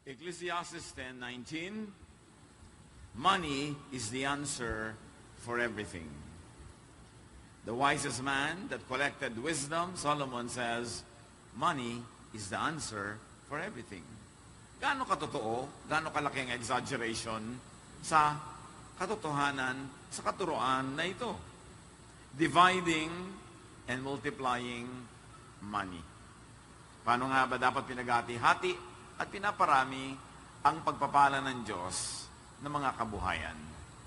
Ecclesiastes 10:19, money is the answer for everything. The wisest man that collected wisdom, Solomon says, money is the answer for everything. Gaano katotoo, gaano kalaking exaggeration sa katotohanan, sa katuruan na ito. Dividing and multiplying money. Paano nga ba dapat pinagati-hati at pinaparami ang pagpapala ng Diyos ng mga kabuhayan?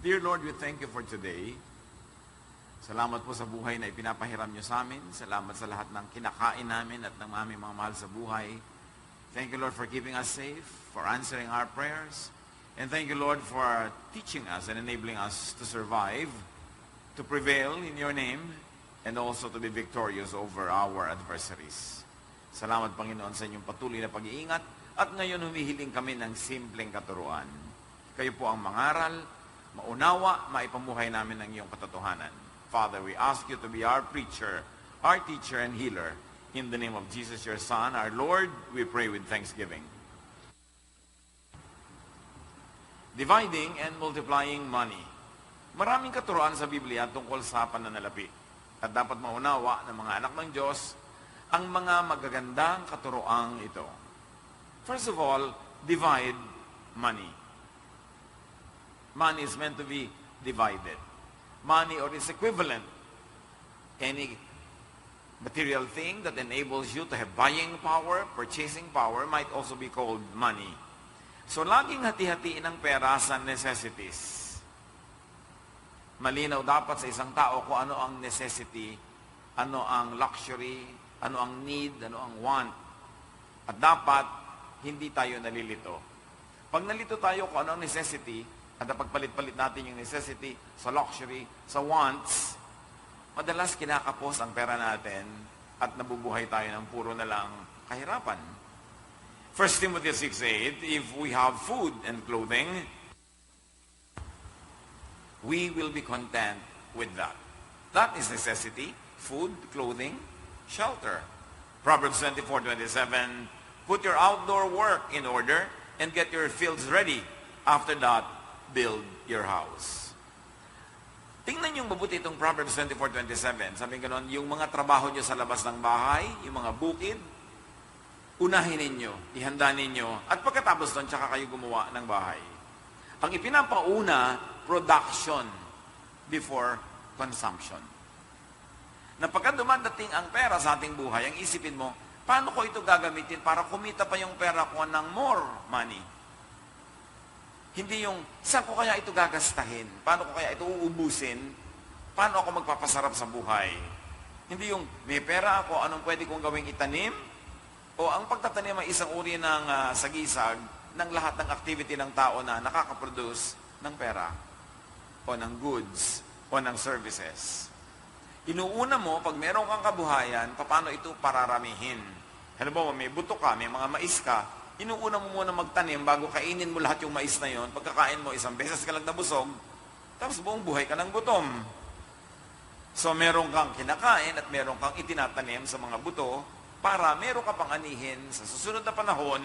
Dear Lord, we thank you for today. Salamat po sa buhay na ipinapahiram niyo sa amin. Salamat sa lahat ng kinakain namin at ng aming mga mahal sa buhay. Thank you, Lord, for keeping us safe, for answering our prayers. And thank you, Lord, for teaching us and enabling us to survive, to prevail in your name, and also to be victorious over our adversaries. Salamat, Panginoon, sa inyong patuloy na pag-iingat. At ngayon humihiling kami ng simpleng katuruan. Kayo po ang mangaral, maunawa, maipamuhay namin ang iyong katotohanan. Father, we ask you to be our preacher, our teacher and healer. In the name of Jesus, your Son, our Lord, we pray with thanksgiving. Dividing and multiplying money. Maraming katuruan sa Biblia tungkol sa pananalapi. At dapat maunawa ng mga anak ng Diyos ang mga magagandang katuroang ito. First of all, divide money. Money is meant to be divided. Money or its equivalent, any material thing that enables you to have buying power, purchasing power, might also be called money. So, laging hati-hatiin ang pera sa necessities. Malinaw dapat sa isang tao kung ano ang necessity, ano ang luxury, ano ang need, ano ang want. At dapat, hindi tayo nalilito. Pag nalito tayo kung ano ang necessity, at pagpalit-palit natin yung necessity sa luxury, sa wants, madalas kinakapos ang pera natin at nabubuhay tayo ng puro na lang kahirapan. 1 Timothy 6:8, if we have food and clothing, we will be content with that. That is necessity, food, clothing, shelter. Proverbs 24:27, put your outdoor work in order and get your fields ready. After that, build your house. Tingnan yung mabuti itong Proverbs 24:27. Sabi gano'n, yung mga trabaho nyo sa labas ng bahay, yung mga bukid, unahin ninyo, ihanda ninyo, at pagkatapos doon, tsaka kayo gumawa ng bahay. Ang ipinapauna, production before consumption. Na pagka dumadating ang pera sa ating buhay, ang isipin mo, paano ko ito gagamitin para kumita pa yung pera ko ng more money? Hindi yung, saan ko kaya ito gagastahin? Paano ko kaya ito uubusin? Paano ako magpapasarap sa buhay? Hindi yung, may pera ako, anong pwede kong gawing itanim? O ang pagtatanim ay isang uri ng sagisag ng lahat ng activity ng tao na nakakaproduce ng pera o ng goods o ng services. Inuuna mo, pag meron kang kabuhayan, paano ito pararamihin? Halimbawa, may buto ka, may mga mais ka, inuuna mo muna magtanim bago kainin mo lahat yung mais na yon. Pagkakain mo, isang beses ka lang nabusog, tapos buong buhay ka ng gutom. So, meron kang kinakain at meron kang itinatanim sa mga buto para meron ka pang anihin sa susunod na panahon,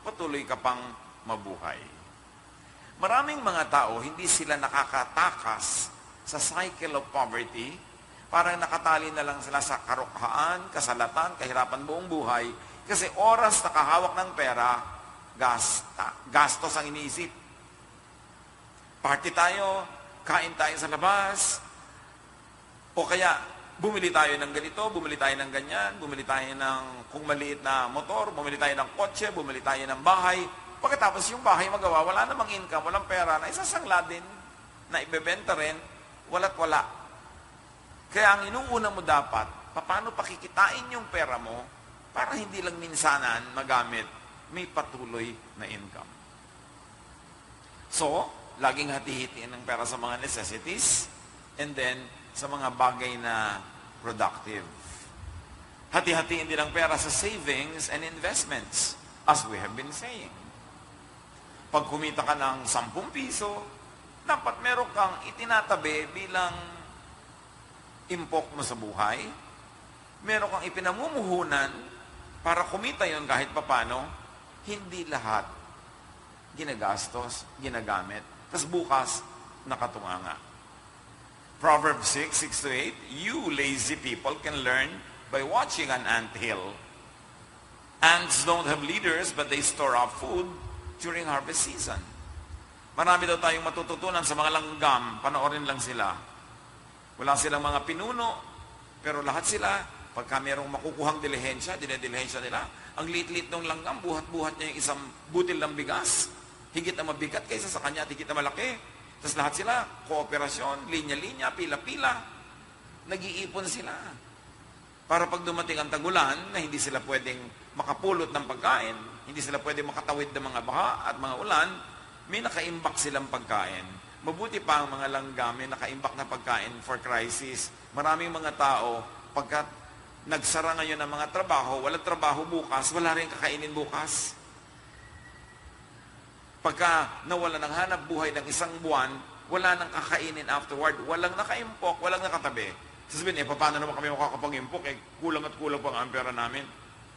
patuloy ka pang mabuhay. Maraming mga tao, hindi sila nakakatakas sa cycle of poverty. Parang nakatali na lang sila sa karukhaan, kasalatan, kahirapan buong buhay. Kasi oras nakahawak ng pera, gastos ang iniisip. Party tayo, kain tayo sa labas, o kaya bumili tayo ng ganito, bumili tayo ng ganyan, bumili tayo ng kung maliit na motor, bumili tayo ng kotse, bumili tayo ng bahay. Pagkatapos yung bahay magawa, wala namang income, walang pera, na isasangla din, na ibebenta rin, wala't wala. Kaya ang inuuna mo dapat, paano pakikitain yung pera mo para hindi lang minsanan magamit, may patuloy na income. So, laging hati-hitiin ang pera sa mga necessities and then sa mga bagay na productive. Hati-hatiin din ang pera sa savings and investments, as we have been saying. Pag kumita ka ng 10 piso, dapat meron kang itinatabi bilang impok mo sa buhay. Meron kang ipinamumuhunan para kumita yon kahit papano. Hindi lahat ginagastos, ginagamit. Tapos bukas, nakatunganga. Proverbs 6:6-8, you lazy people can learn by watching an anthill. Ants don't have leaders, but they store up food during harvest season. Marami daw tayong matututunan sa mga langgam, panoorin lang sila. Wala silang mga pinuno, pero lahat sila, pagka mayroong makukuhang dilihensya, dinedilihensya nila, ang liit-liit ng langgam, buhat-buhat niya yung isang butil ng bigas. Higit na mabigat kaysa sa kanya, higit na malaki. Tapos lahat sila, kooperasyon, linya-linya, pila-pila. Nag-iipon sila. Para pag dumating ang tagulan, na hindi sila pwedeng makapulot ng pagkain, hindi sila pwedeng makatawid ng mga baha at mga ulan, may nakaimbak silang pagkain. Mabuti pa ang mga langgam, may nakaimbak na pagkain for crisis. Maraming mga tao, pagkat nagsara ngayon ng mga trabaho, walang trabaho bukas, wala rin kakainin bukas. Pagka nawala ng hanap buhay ng isang buwan, wala nang kakainin afterward, walang nakaimpok, walang nakatabi. Sasabihin, paano naman kami makakapag-impok? Kulang at kulang pa ang pera namin.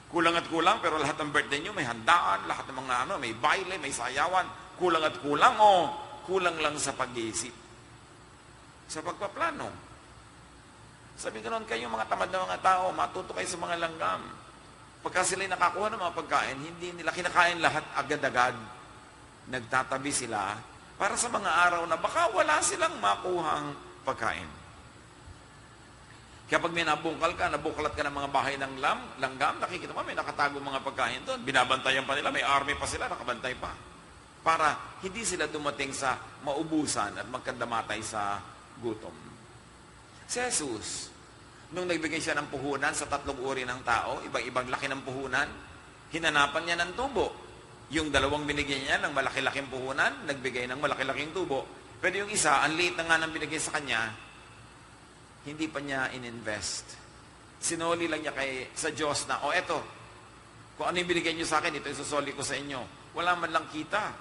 Kulang at kulang, pero lahat ng birthday nyo, may handaan, lahat ng mga may baile, may sayawan. Kulang at kulang, kulang lang sa pag-iisip. Sa pagpaplano. Sabi ganoon, kayo mga tamad na mga tao, matuto kayo sa mga langgam. Pagka sila'y nakakuha ng mga pagkain, hindi nila kinakain lahat agad-agad. Nagtatabi sila para sa mga araw na baka wala silang makuhang pagkain. Kaya pag may nabungkal ka, nabuklat ka ng mga bahay ng langgam, nakikita mo, may nakatago mga pagkain doon. Binabantayan pa nila, may army pa sila, nakabantay pa. Para hindi sila dumating sa maubusan at magkandamatay sa gutom. Si Jesus, nung nagbigay siya ng puhunan sa 3 uri ng tao, ibang-ibang laki ng puhunan, hinanapan niya ng tubo. Yung 2 binigyan niya ng malaki-laking puhunan, nagbigay ng malaki-laking tubo. Pero yung isa, ang liit na nga ng binigay sa kanya, hindi pa niya ininvest. Sinoli lang niya sa Diyos na, eto, kung ano yung binigay niyo sa akin, ito yung susoli ko sa inyo. Wala man lang kita.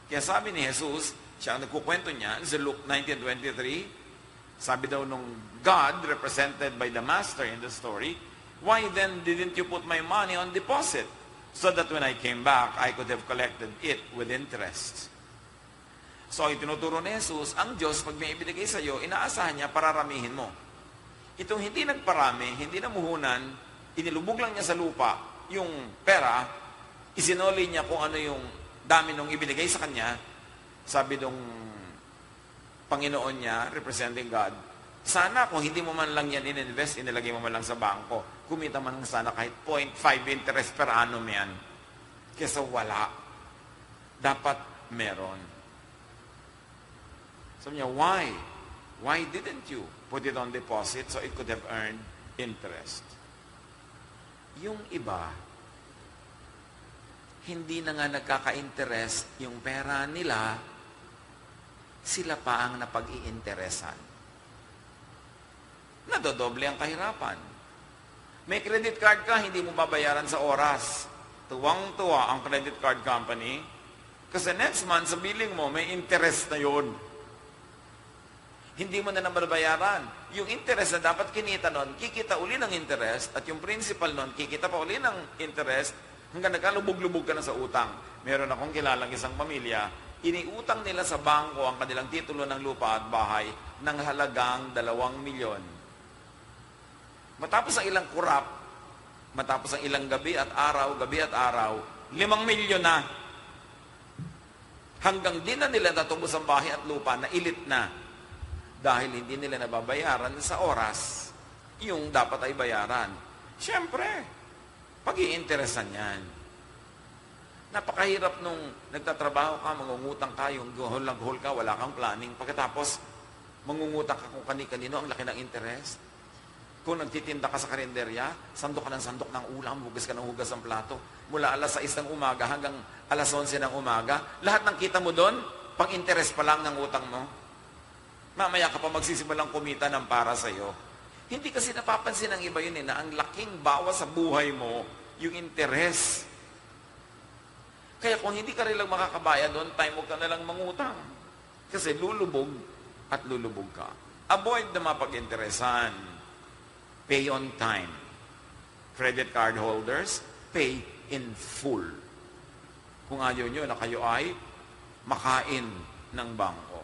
Kaya sabi ni Jesus, siya ang nagkukwento niya, sa Luke 19:23, sabi daw nung God, represented by the Master in the story, why then didn't you put my money on deposit? So that when I came back, I could have collected it with interest. So, itinuturo ni Jesus, ang Diyos, pag may ibinigay sa iyo, inaasahan niya, pararamihin mo. Itong hindi nagparami, hindi namuhunan, inilubog lang niya sa lupa yung pera, isinoli niya kung ano yung dami nung ibinigay sa kanya, sabi nung Panginoon niya, representing God, sana kung hindi mo man lang yan in-invest, inilagay mo man lang sa bangko, kumita man lang sana kahit 0.5 interest per annum yan. Kesa wala. Dapat meron. Sabi niya, why? Why didn't you put it on deposit so it could have earned interest? Yung iba, hindi na nga nagkaka-interest yung pera nila, sila pa ang napag-iinteresan. Nadodoble ang kahirapan. May credit card ka, hindi mo babayaran sa oras. Tuwang-tuwa ang credit card company kasi next month sa billing mo, may interest na yun. Hindi mo na naman bayaran. Yung interest na dapat kinita nun, kikita uli ng interest, at yung principal nun, kikita pa uli ng interest, hanggang nagkalubog-lubog ka na sa utang. Meron akong kilalang isang pamilya, iniutang nila sa bangko ang kanilang titulo ng lupa at bahay ng halagang 2 milyon. Matapos ang ilang kurap, matapos ang ilang gabi at araw, 5 milyon na. Hanggang di na nila natubos ang bahay at lupa na ilit na. Dahil hindi nila nababayaran sa oras yung dapat ay bayaran. Siyempre, pag-iinteresan yan. Napakahirap nung nagtatrabaho ka, mangungutang ka, yung guhol lang guhol ka, wala kang planning. Pagkatapos, mangungutang ka kung kani-kanino, ang laki ng interest. Kung nagtitinda ka sa karinderya, sandok ka ng ulam, hugas ka ng hugas ng plato. Mula alas 6 ng umaga hanggang alas 11 ng umaga, lahat ng kita mo doon, pang-interest pa lang ng utang mo. Mamaya ka pa magsisimulang kumita ng para sa'yo. Hindi kasi napapansin ng iba yun na ang laking bawas sa buhay mo, yung interest. Kaya kung hindi ka rin lang makakabayad doon, time mo ka na lang mangutang. Kasi lulubog at lulubog ka. Avoid na mapag-interesan. Pay on time. Credit card holders, pay in full. Kung ayaw nyo na kayo ay makain ng bangko.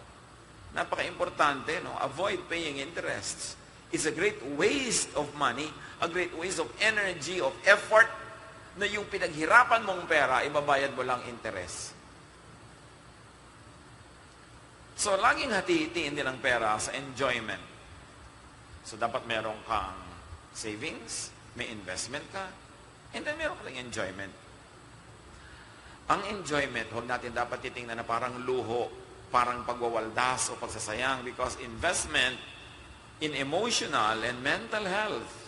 Napaka-importante, no? Avoid paying interests. It's a great waste of money, a great waste of energy, of effort, na yung pinaghirapan mong pera, ibabayad mo lang interest. So, laging hati-hitiin din ang pera sa enjoyment. So, dapat meron kang savings, may investment ka, and then meron ka lang enjoyment. Ang enjoyment, huwag natin dapat titingnan na parang luho, parang pagwawaldas o pagsasayang, because investment in emotional and mental health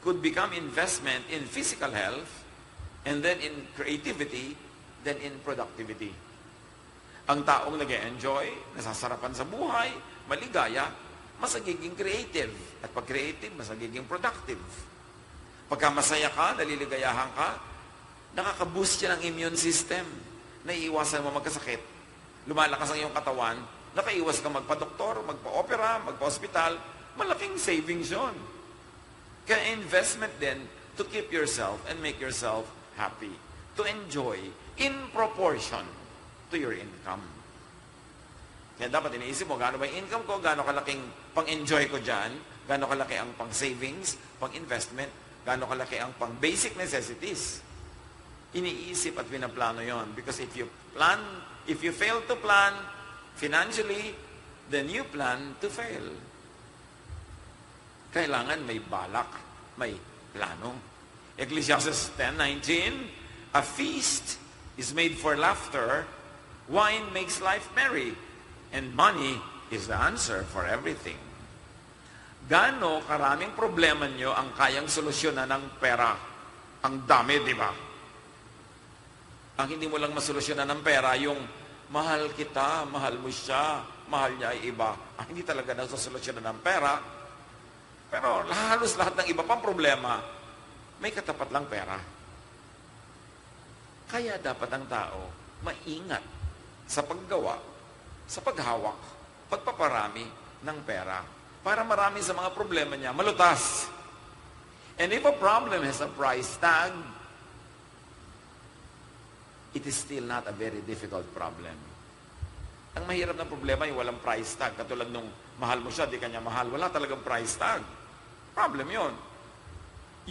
could become investment in physical health, and then in creativity, then in productivity. Ang taong nag-enjoy, nasasarapan sa buhay, maligaya, mas nagiging creative. At pag creative, mas nagiging productive. Pagka masaya ka, naliligayahan ka, nakaka-boost yan ang immune system. Naiiwasan mo magkasakit. Lumalakas ang iyong katawan, nakaiwas ka magpa-doktor, magpa-opera, magpa-hospital, malaking savings yun. Kaya investment din to keep yourself and make yourself happy. To enjoy in proportion to your income. Kaya dapat iniisip mo, gaano ba yung income ko, gaano kalaking pang-enjoy ko dyan, gaano kalaki ang pang-savings, pang-investment, gaano kalaki ang pang-basic necessities. Iniisip at pinaplano yon. Because if you fail to plan financially, then you plan to fail. Kailangan may balak, may plano. Ecclesiastes 10:19, a feast is made for laughter, wine makes life merry, and money is the answer for everything. Gaano karaming problema nyo ang kayang solusyonan ng pera? Ang dami, di ba? Ang hindi mo lang masolusyonan ng pera, yung mahal kita, mahal mo siya, mahal niya ay iba. Hindi talaga nasosolusyonan ng pera. Pero halos lahat ng iba pang problema, may katapat lang pera. Kaya dapat ang tao maingat sa paggawa, sa paghawak, pagpaparami ng pera. Para marami sa mga problema niya, malutas. And if a problem has a price tag, it is still not a very difficult problem. Ang mahirap na problema yung walang price tag. Katulad nung mahal mo siya, di kanya mahal. Wala talagang price tag. Problem yon.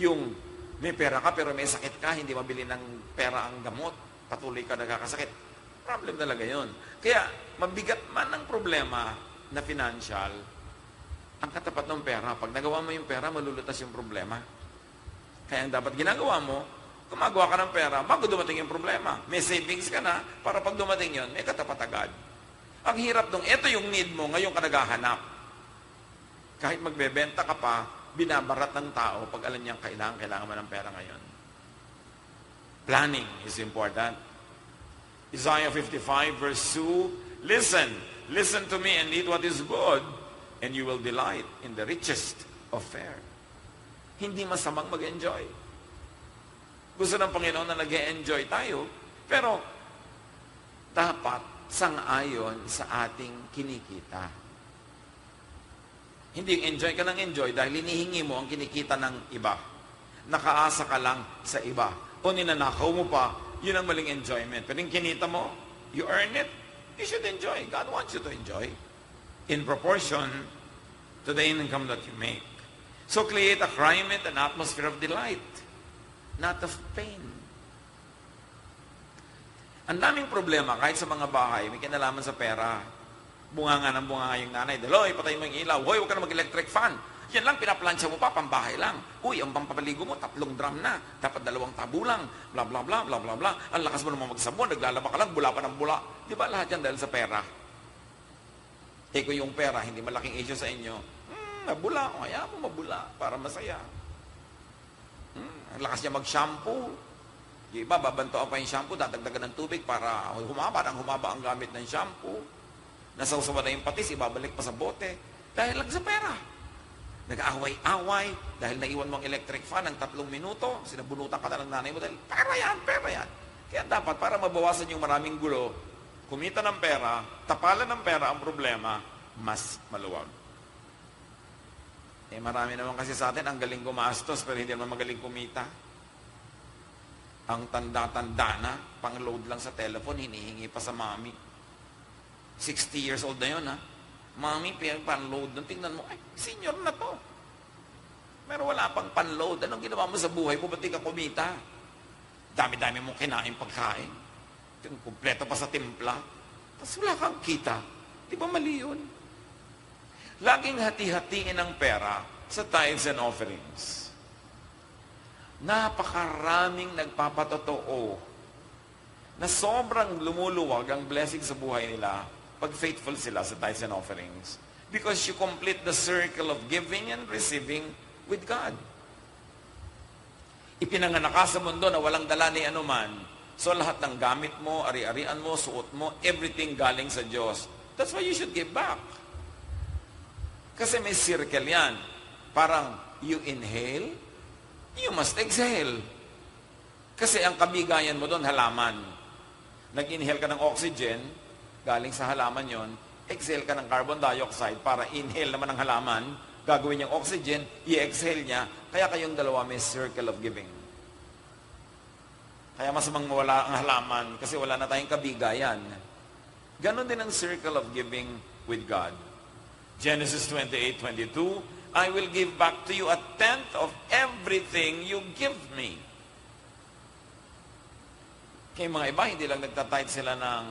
Yung may pera ka pero may sakit ka, hindi mabili ng pera ang gamot, patuloy ka nagkakasakit. Problem talaga yon. Kaya mabigat man ang problema na financial, ang katapat ng pera, pag nagawa mo yung pera, malulutas yung problema. Kaya ang dapat ginagawa mo, gumagawa ka ng pera bago dumating yung problema. May savings ka na para pag dumating yon, may katapat agad. Ang hirap nung ito yung need mo, ngayon ka naghahanap. Kahit magbebenta ka pa, binabarat ng tao pag alam niyang kailangan mo ng pera ngayon. Planning is important. Isaiah 55 verse 2, Listen to me and eat what is good, and you will delight in the richest of fare. Hindi masamang mag-enjoy. Gusto ng Panginoon na nag-enjoy tayo, pero dapat sang-ayon sa ating kinikita. Hindi enjoy ka ng enjoy dahil hinihingi mo ang kinikita ng iba. Nakaasa ka lang sa iba. O ninanakaw mo pa, yun ang maling enjoyment. Pero yung kinita mo, you earn it, you should enjoy. God wants you to enjoy in proportion to the income that you make. So create a climate, an atmosphere of delight, not of pain. Ang daming problema, kahit sa mga bahay, may kinalaman sa pera. Bunga nga ng bunga nga yung nanay. Daloy, patay mo yung ilaw. Hoy, huwag ka na mag-electric fan. Yan lang, pinaplansya mo pa, pambahay lang. Uy, ang pampapaligo mo, 3 drum na. Dapat 2 tabo lang. Bla, bla, bla, bla, bla, bla. Ang lakas mo naman magsabon, naglalaba ka lang, bula pa ng bula. Di ba lahat yan dahil sa pera? Eh, kung yung pera, hindi malaking issue sa inyo, mabula. O, kaya mo mabula para masaya. Ang lakas niya mag-shampoo. Yung iba, babantoan pa yung shampoo, dadagdagan ng tubig para humaba ang gamit ng shampoo. Nasawsawa na yung patis, ibabalik pa sa bote. Dahil lang sa pera. Nag-away-away, dahil naiwan mo ang electric fan ng 3 minuto, sinabunutan ka na ng nanay mo dahil pera yan. Kaya dapat, para mabawasan yung maraming gulo, kumita ng pera, tapalan ng pera ang problema, mas maluwag. Eh marami naman kasi sa atin, ang galing gumastos, pero hindi naman magaling kumita. Ang tanda-tanda na, pang-load lang sa telephone, hinihingi pa sa mami. 60 years old na yun, ha? Mami, pan-load. Tingnan mo, ay, senior na to. Pero wala pang pan-load. Anong ginawa mo sa buhay mo? Ba't di ka kumita? Dami-dami mong kinain pagkain. Kumpleto pa sa timpla. Tapos wala kang kita. Di ba mali yun? Laging hati-hatiin ang pera sa tithes and offerings. Napakaraming nagpapatotoo na sobrang lumuluwag ang blessing sa buhay nila pag faithful sila sa tithes and offerings. Because you complete the circle of giving and receiving with God. Ipinanganak ka sa mundo na walang dala ni anuman. So lahat ng gamit mo, ari-arian mo, suot mo, everything galing sa Diyos. That's why you should give back. Kasi may circle yan. Parang you inhale, you must exhale. Kasi ang kabigayan mo doon, halaman. Nag-inhale ka ng oxygen, galing sa halaman yon, exhale ka ng carbon dioxide para inhale naman ng halaman, gagawin niyang oxygen, i-exhale niya, kaya kayong dalawa may circle of giving. Kaya masamang mawala ang halaman kasi wala na tayong kabigayan. Ganon din ang circle of giving with God. Genesis 28:22, I will give back to you 1/10 of everything you give me. Kaya mga iba, hindi lang nagtatithe sila ng,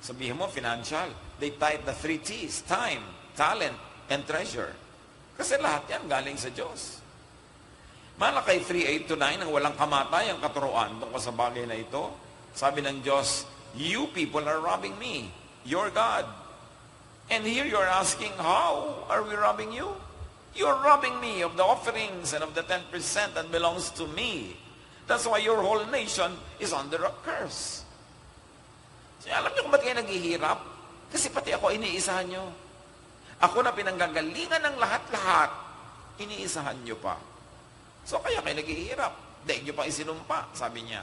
sabihin mo, financial. They tithe the 3 T's, time, talent, and treasure. Kasi lahat yan galing sa Diyos. Malakay 3:8-9, ang walang kamatay ang katuruan tungkol sa bagay na ito. Sabi ng Diyos, you people are robbing me, your God. And here you're asking, how are we robbing you? You're robbing me of the offerings and of the 10% that belongs to me. That's why your whole nation is under a curse. So, alam niyo kung ba't kayo naghihirap? Kasi pati ako iniisahan nyo. Ako na pinanggagalingan ng lahat-lahat, iniisahan nyo pa. So kaya kayo naghihirap. Daig nyo pa isinumpa, sabi niya.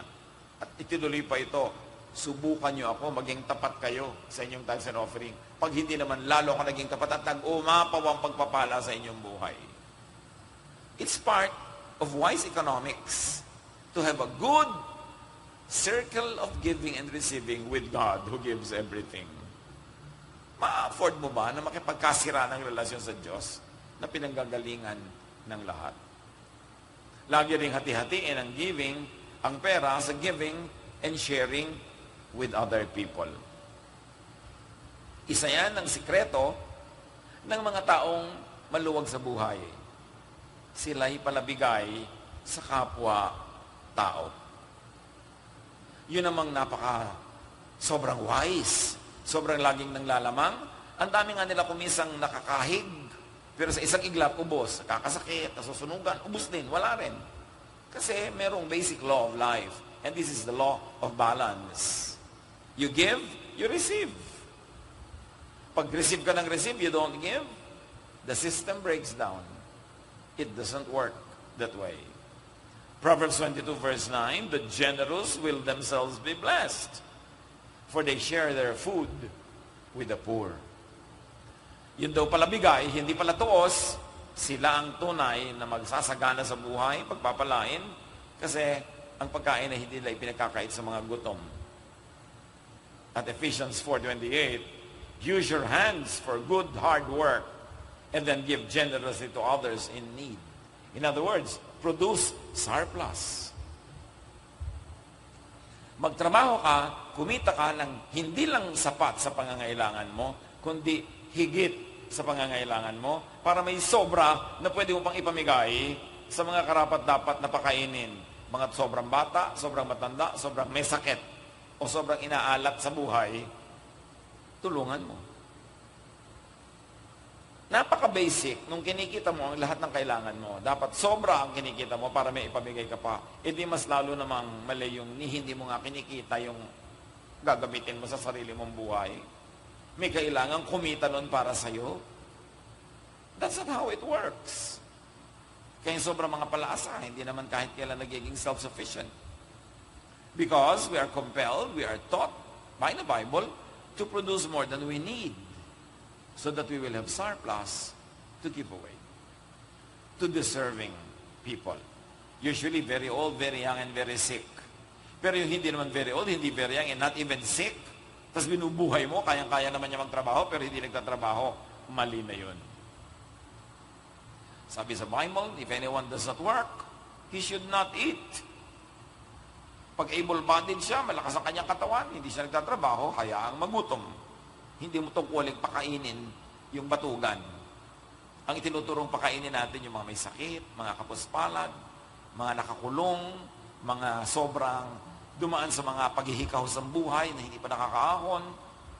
At itinuloy pa ito, subukan nyo ako, maging tapat kayo sa inyong tithes and offering. Pag hindi naman, lalo ka naging tapat at nag-umapaw ang pagpapala sa inyong buhay. It's part of wise economics to have a good circle of giving and receiving with God who gives everything. Ma-afford mo ba na makipagkasira ng relasyon sa Diyos na pinanggagalingan ng lahat? Lagi ring hati-hatiin ang giving, ang pera sa giving and sharing with other people. Isa yan ang sikreto ng mga taong maluwag sa buhay. Sila'y palabigay sa kapwa-tao. Yun namang sobrang wise, sobrang laging nanglalamang. Ang dami nga nila kumisang nakakahig, pero sa isang iglap, ubos. Kakasakit, nasusunugan, ubos din. Wala rin. Kasi merong basic law of life. And this is the law of balance. You give, you receive. Pag receive ka ng receive, you don't give, the system breaks down. It doesn't work that way. Proverbs 22 verse 9, the generous will themselves be blessed, for they share their food with the poor. Yun daw pala bigay, hindi pala tuos, sila ang tunay na magsasagana sa buhay, pagpapalain, kasi ang pagkain ay hindi nila ipinagkakait sa mga gutom. At Ephesians 4:28, use your hands for good hard work and then give generously to others in need. In other words, produce surplus. Magtrabaho ka, kumita ka ng hindi lang sapat sa pangangailangan mo, kundi higit sa pangangailangan mo para may sobra na pwede mo pang ipamigay sa mga karapat-dapat na pakainin. Mga sobrang bata, sobrang matanda, sobrang may sakit, o sobrang inaalat sa buhay, tulungan mo. Napaka-basic, nung kinikita mo ang lahat ng kailangan mo, dapat sobra ang kinikita mo para may ipamigay ka pa. Hindi mas lalo namang mali yung hindi mo nga kinikita yung gagamitin mo sa sarili mong buhay. May kailangan kumita nun para sa'yo. That's not how it works. Kaya sobrang mga palaasa, hindi naman kahit kailan nagiging self-sufficient. Because we are compelled, we are taught by the Bible to produce more than we need so that we will have surplus to give away to deserving people. Usually very old, very young, and very sick. Pero yung hindi naman very old, hindi very young, and not even sick, Tapos binubuhay mo, kayang-kaya naman niya magtrabaho, pero hindi nagtatrabaho. Mali na yun. Sabi sa Bible, if anyone does not work, he should not eat. Pag able-bodied siya, malakas ang kanyang katawan, hindi siya nagtatrabaho, hayaang magutom. Hindi mo tungkuling pakainin yung batugan. Ang itinuturong pakainin natin yung mga may sakit, mga kapuspalad, mga nakakulong, mga sobrang dumaan sa mga paghihikaw sa buhay na hindi pa nakakaahon,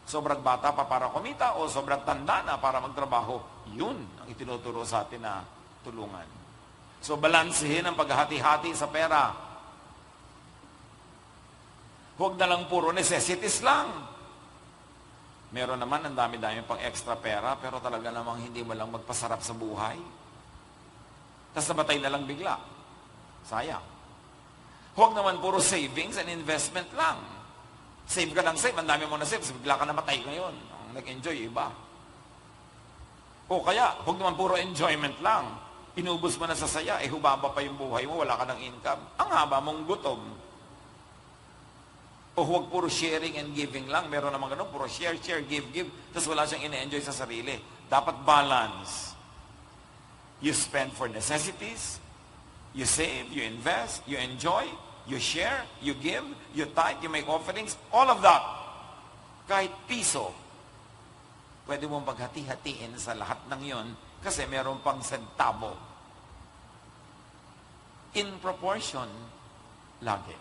sobrang bata pa para kumita o sobrang tanda na para magtrabaho. Yun ang itinuturo sa atin na tulungan. So, balansehin ang paghahati-hati sa pera. Huwag na lang puro necessities lang. Meron naman, ang dami-dami pang extra pera, pero talaga namang hindi mo lang magpasarap sa buhay. Tapos nabatay na lang bigla. Sayang. Huwag naman puro savings and investment lang. Save ka lang save, ang dami mo na save, bigla ka namatay ngayon. Ang nag-enjoy, iba. O kaya, huwag naman puro enjoyment lang. Inubos mo na sa saya, hubaba pa yung buhay mo, wala ka ng income. Ang haba mong gutom. O huwag puro sharing and giving lang. Meron naman ganun, puro share, give. Tapos wala siyang ine-enjoy sa sarili. Dapat balance. You spend for necessities, you save, you invest, you enjoy, you share, you give, you tithe, you make offerings, all of that. Kahit piso, pwede mong paghati-hatiin sa lahat ng yon kasi meron pang sentabo. In proportion, lagi.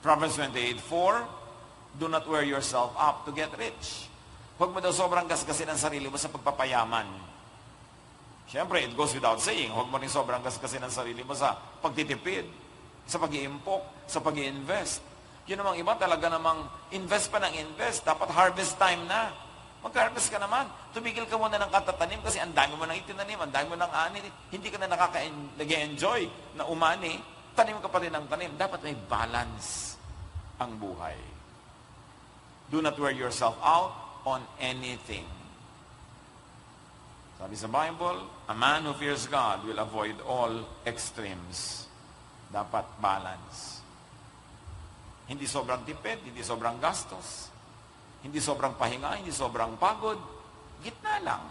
Proverbs 28:4, do not wear yourself up to get rich. Huwag mo daw sobrang gasgasin ang sarili mo sa pagpapayaman. Siyempre, it goes without saying, huwag mo rin sobrang gasgasin ang sarili mo sa pagtitipid, sa pag-iimpok, sa pag-i-invest. Yun namang iba, talaga namang invest pa ng invest. Dapat harvest time na. Mag-harvest ka naman. Tumigil ka muna ng katatanim kasi ang dami mo nang itinanim, ang dami mo nang ani. Hindi ka na nag-enjoy na umani. Tanim ka pa rin ng tanim. Dapat may balance ang buhay. Do not wear yourself out on anything. Sabi sa Bible, a man who fears God will avoid all extremes. Dapat balance. Hindi sobrang tipid, hindi sobrang gastos, hindi sobrang pahinga, hindi sobrang pagod. Gitna lang.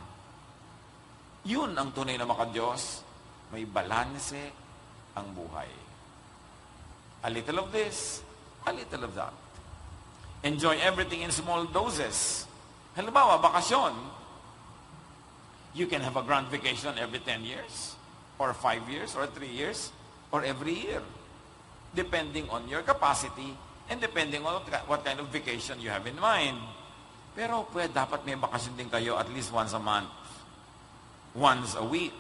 Yun ang tunay na maka-Diyos. May balanse ang buhay. A little of this, a little of that. Enjoy everything in small doses. Halimbawa, bakasyon. You can have a grand vacation every 10 years, or 5 years, or 3 years, or every year. Depending on your capacity, and depending on what kind of vacation you have in mind. Pero dapat may bakasyon din kayo at least once a month. Once a week.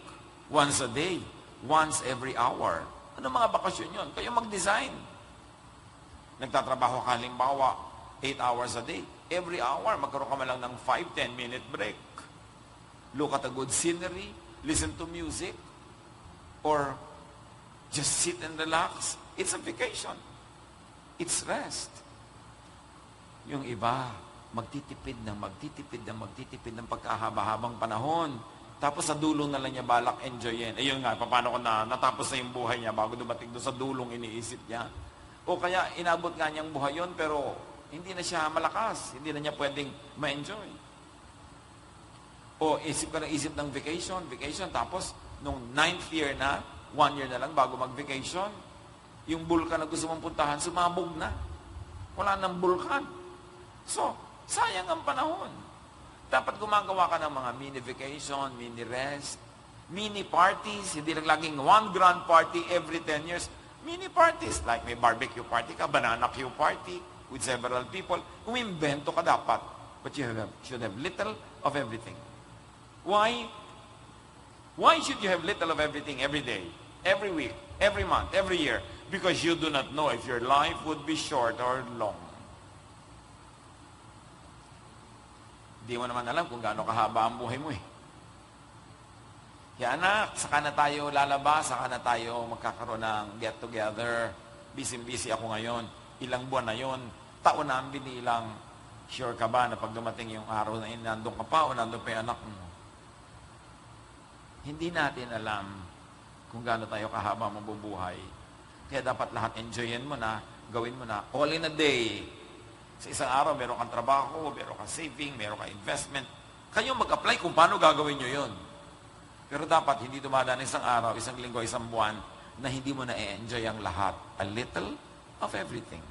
Once a day. Once every hour. Ano mga bakasyon yun? Kayo mag-design. Nagtatrabaho ka halimbawa 8 hours a day. Every hour, magkaroon ka man lang ng 5-10 minute break. Look at a good scenery, listen to music, or just sit and relax. It's a vacation. It's rest. Yung iba, magtitipid ng pagkahaba-habang panahon. Tapos sa dulong na lang niya balak enjoyin. Yun nga, paano ko natapos na yung buhay niya bago dumating doon sa dulong iniisip niya. O kaya inabot nga niyang buhay yun, pero hindi na siya malakas. Hindi na niya pwedeng ma-enjoy. O isip ka ng isip ng vacation, tapos nung 9th year na, 1 year na lang bago mag-vacation, yung bulkan na gusto mong puntahan, sumabog na. Wala nang bulkan. So, sayang ang panahon. Dapat gumagawa ka ng mga mini vacation, mini rest, mini parties, hindi lang laging one grand party every 10 years. Mini parties, like may barbecue party ka, banana cue party with several people. Umimbento ka dapat. But you should have little of everything. Why? Why should you have little of everything every day, every week, every month, every year? Because you do not know if your life would be short or long. Di mo naman alam kung gaano kahaba ang buhay mo eh. Kaya anak, saka na tayo lalabas, saka na tayo magkakaroon ng get together. Busy ako ngayon. Ilang buwan na yon, taon na ang binilang. Sure ka ba na pag dumating yung araw na yun, nandun ka pa o nandun pa yung anak mo? Hindi natin alam kung gaano tayo kahaba mabubuhay. Kaya dapat lahat enjoyin mo na, gawin mo na, all in a day. Sa isang araw, meron kang trabaho, meron kang saving, meron kang investment. Kayo mag-apply kung paano gagawin nyo yon. Pero dapat hindi dumadaan isang araw, isang linggo, isang buwan na hindi mo na-enjoy ang lahat. A little of everything.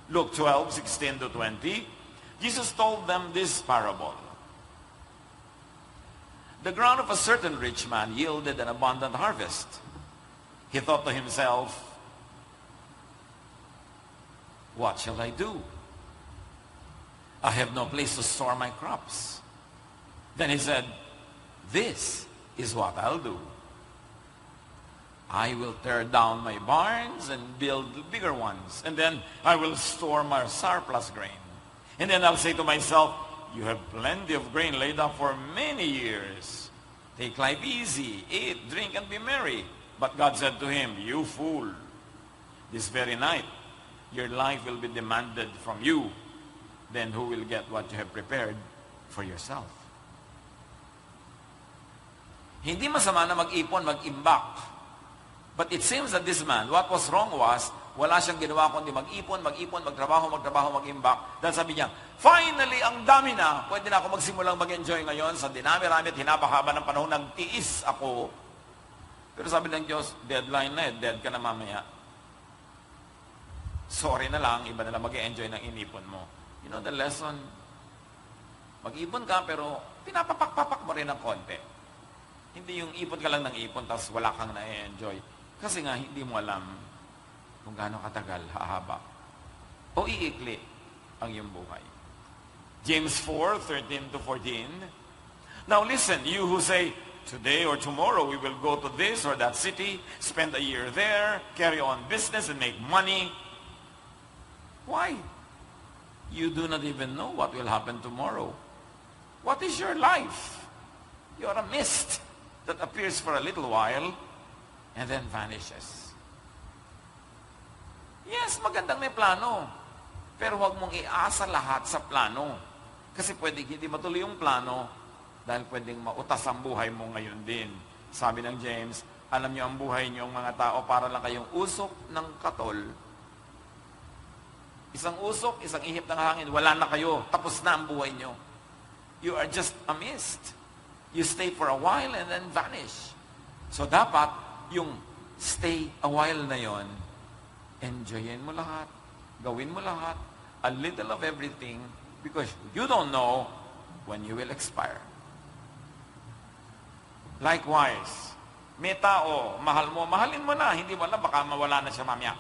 Luke 12:16-20, Jesus told them this parable. The ground of a certain rich man yielded an abundant harvest. He thought to himself, what shall I do? I have no place to store my crops. Then he said, this is what I'll do. I will tear down my barns and build bigger ones. And then I will store my surplus grain. And then I'll say to myself, you have plenty of grain laid up for many years. Take life easy, eat, drink, and be merry. But God said to him, you fool, this very night your life will be demanded from you. Then who will get what you have prepared for yourself? Hindi masama na mag-ipon, mag-imbak. But it seems that this man, what was wrong was, wala siyang ginawa kundi mag-ipon, magtrabaho, mag-imbak. Dahil sabi niya, finally, ang dami na, pwede na ako magsimulang mag-enjoy ngayon sa dinami-rami at hinabahaba ng panahon, nagtiis ako. Pero sabi ng Diyos, deadline na dead ka na mamaya. Sorry na lang, iba na lang mag-enjoy ng inipon mo. You know the lesson? Mag-ipon ka, pero pinapapak-papak mo rin ng konti. Hindi yung ipon ka lang ng ipon, tapos wala kang na-enjoy. Kasi nga, hindi mo alam kung gaano katagal, hahaba. O iikli ang iyong buhay. James 4:13-14. Now listen, you who say, today or tomorrow we will go to this or that city, spend a year there, carry on business and make money. Why? You do not even know what will happen tomorrow. What is your life? You are a mist that appears for a little while and then vanishes. Yes, magandang may plano. Pero huwag mong iasa lahat sa plano. Kasi pwedeng hindi matuloy yung plano dahil pwedeng mautas ang buhay mo ngayon din. Sabi ng James, alam niyo ang buhay niyo, mga tao, para lang kayong usok ng katol. Isang usok, isang ihip ng hangin, wala na kayo. Tapos na ang buhay niyo. You are just a mist. You stay for a while and then vanish. So dapat, yung stay a while na yon, enjoyin mo lahat. Gawin mo lahat. A little of everything because you don't know when you will expire. Likewise, may tao, mahal mo, mahalin mo na. Hindi mo alam, baka mawala na siya mamaya.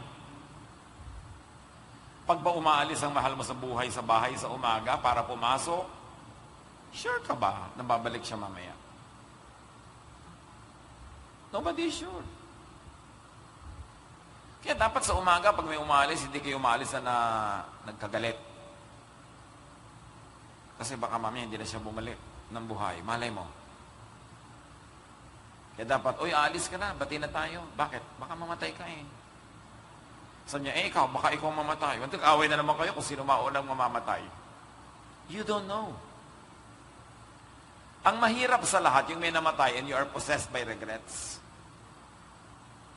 Pag ba umaalis ang mahal mo sa buhay, sa bahay, sa umaga para pumasok, sure ka ba na babalik siya mamaya? Nobody is sure. Kaya dapat sa umaga, pag may umaalis, hindi kayo umaalis na nagkagalit. Kasi baka mamaya hindi na siya bumalik ng buhay. Malay mo. Kaya dapat, oy, aalis ka na, bati na tayo. Bakit? Baka mamatay ka eh. Sabi niya, ikaw, baka ikaw mamatay. Away na naman kayo kung sino maunang mamamatay. You don't know. Ang mahirap sa lahat, yung may namatay and you are possessed by regrets.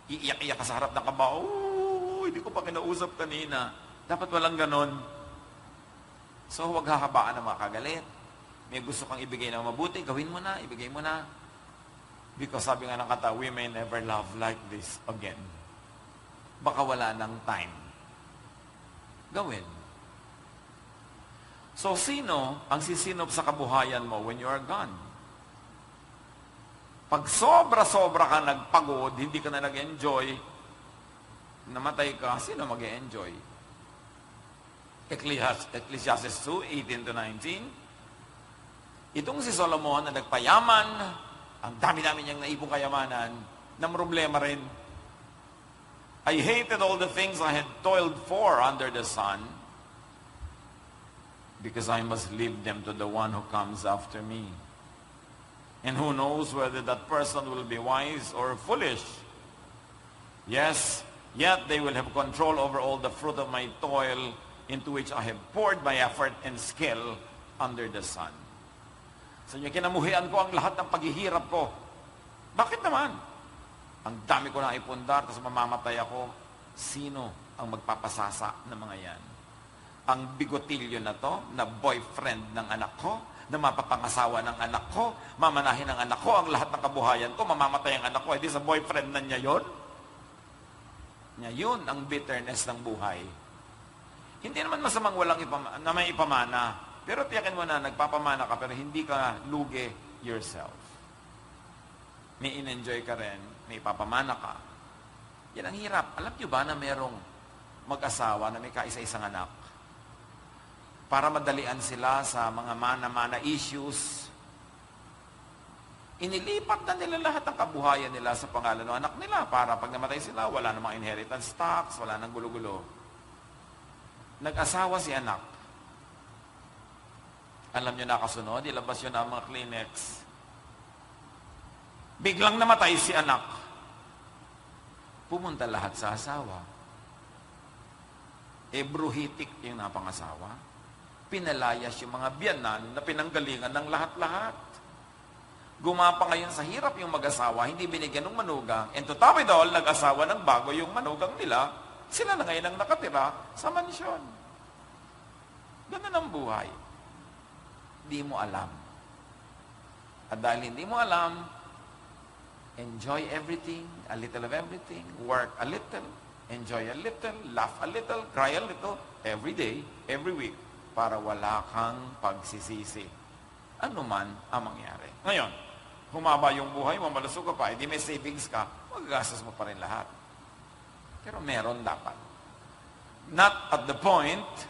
Iiyak-iyak ka sa harap ng kaba, oh, hindi ko pa kinausap kanina. Dapat walang ganon. So, huwag hahabaan ng mga kagalit. May gusto kang ibigay na mabuti, gawin mo na, ibigay mo na. Because sabi nga ng kata, we may never love like this again. Baka wala ng time. Gawin. So, sino ang sisinop sa kabuhayan mo when you are gone? Pag sobra-sobra ka nagpagod, hindi ka na nag-enjoy, namatay ka, sino mag-enjoy? Ecclesiastes 2:18-19. Itong si Solomon na nagpayaman, ang dami-dami niyang naipong kayamanan, ng problema rin. I hated all the things I had toiled for under the sun because I must leave them to the one who comes after me. And who knows whether that person will be wise or foolish. Yes, yet they will have control over all the fruit of my toil into which I have poured my effort and skill under the sun. So niya, kinamuhian ko ang lahat ng paghihirap ko. Bakit naman? Ang dami ko na ipundar, tapos mamamatay ako. Sino ang magpapasasa ng mga yan? ang bigotilyo na to, na boyfriend ng anak ko, na mapapangasawa ng anak ko, mamanahin ng anak ko, ang lahat ng kabuhayan ko, mamamatay ang anak ko, edi sa boyfriend na niya yon. Yun ang bitterness ng buhay. Hindi naman masamang na may ipamana, pero tiyakin mo na, nagpapamana ka, pero hindi ka lugi yourself. May in-enjoy ka rin, may ipapamana ka. Yan ang hirap. Alam niyo ba na merong mag-asawa na may kaisa-isang anak? Para madalian sila sa mga mana-mana issues, inilipat na nila lahat ng kabuhayan nila sa pangalan ng anak nila para pag namatay sila, wala namang inheritance tax, wala nang gulo-gulo. Nag-asawa si anak. Alam nyo nakasunod, ilabas yun ang mga Kleenex. Biglang namatay si anak. Pumunta lahat sa asawa. Bruhitik yung napangasawa. Pinalayas yung mga biyanan na pinanggalingan ng lahat-lahat. Gumapa ngayon sa hirap yung mag-asawa, hindi binigyan ng manugang. And to top it all, nag-asawa ng bago yung manugang nila, sila na ngayon ang nakatira sa mansyon. Ganun ang buhay. Hindi mo alam. At dahil hindi mo alam, enjoy everything, a little of everything, work a little, enjoy a little, laugh a little, cry a little, every day, every week, para wala kang pagsisisi. Ano man ang mangyari. Ngayon, humaba yung buhay mo, malusog ka pa, hindi may savings ka, magagastos mo pa rin lahat. Pero meron dapat. Not at the point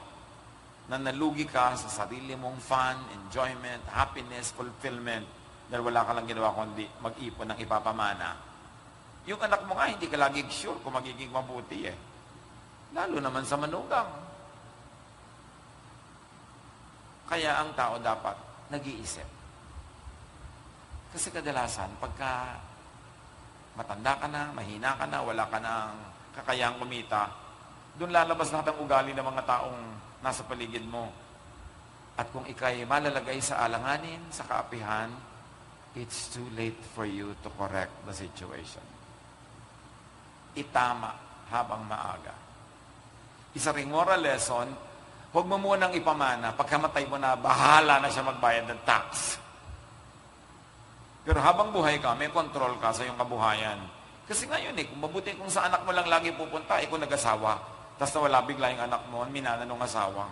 na nalugi ka sa sarili mong fun, enjoyment, happiness, fulfillment, dahil wala ka lang ginawa kundi mag-ipon ng ipapamana. Yung anak mo nga, hindi ka lagi sure kung magiging mabuti eh. Lalo naman sa manugang. Kaya ang tao dapat nag-iisip. Kasi kadalasan, pagka matanda ka na, mahina ka na, wala ka ng kakayahang kumita, doon lalabas lahat ang ugali ng mga taong nasa paligid mo. At kung ikay malalagay sa alanganin, sa kaapihan, it's too late for you to correct the situation. Itama habang maaga. Isa ring moral lesson, huwag mo munang ipamana. Pagkamatay mo na, bahala na siya magbayad ng tax. Pero habang buhay ka, may control ka sa iyong kabuhayan. Kasi ngayon kung mabuti kung sa anak mo lang lagi pupunta, kung nag-asawa, tapos nawala bigla yung anak mo, minana ng asawa.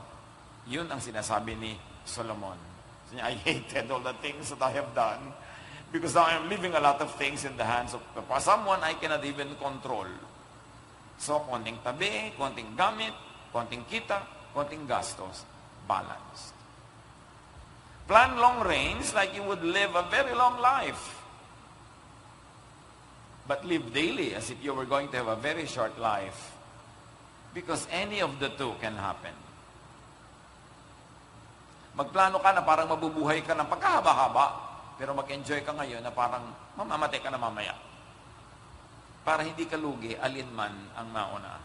Yun ang sinasabi ni Solomon. I hated all the things that I have done because I am leaving a lot of things in the hands of someone I cannot even control. So, konting tabi, konting gamit, konting kita, konting gastos, balanced. Plan long range like you would live a very long life. But live daily as if you were going to have a very short life. Because any of the two can happen. Magplano ka na parang mabubuhay ka ng pagkahaba-haba, pero mag-enjoy ka ngayon na parang mamamatay ka na mamaya. Para hindi ka lugi, alinman ang mauna.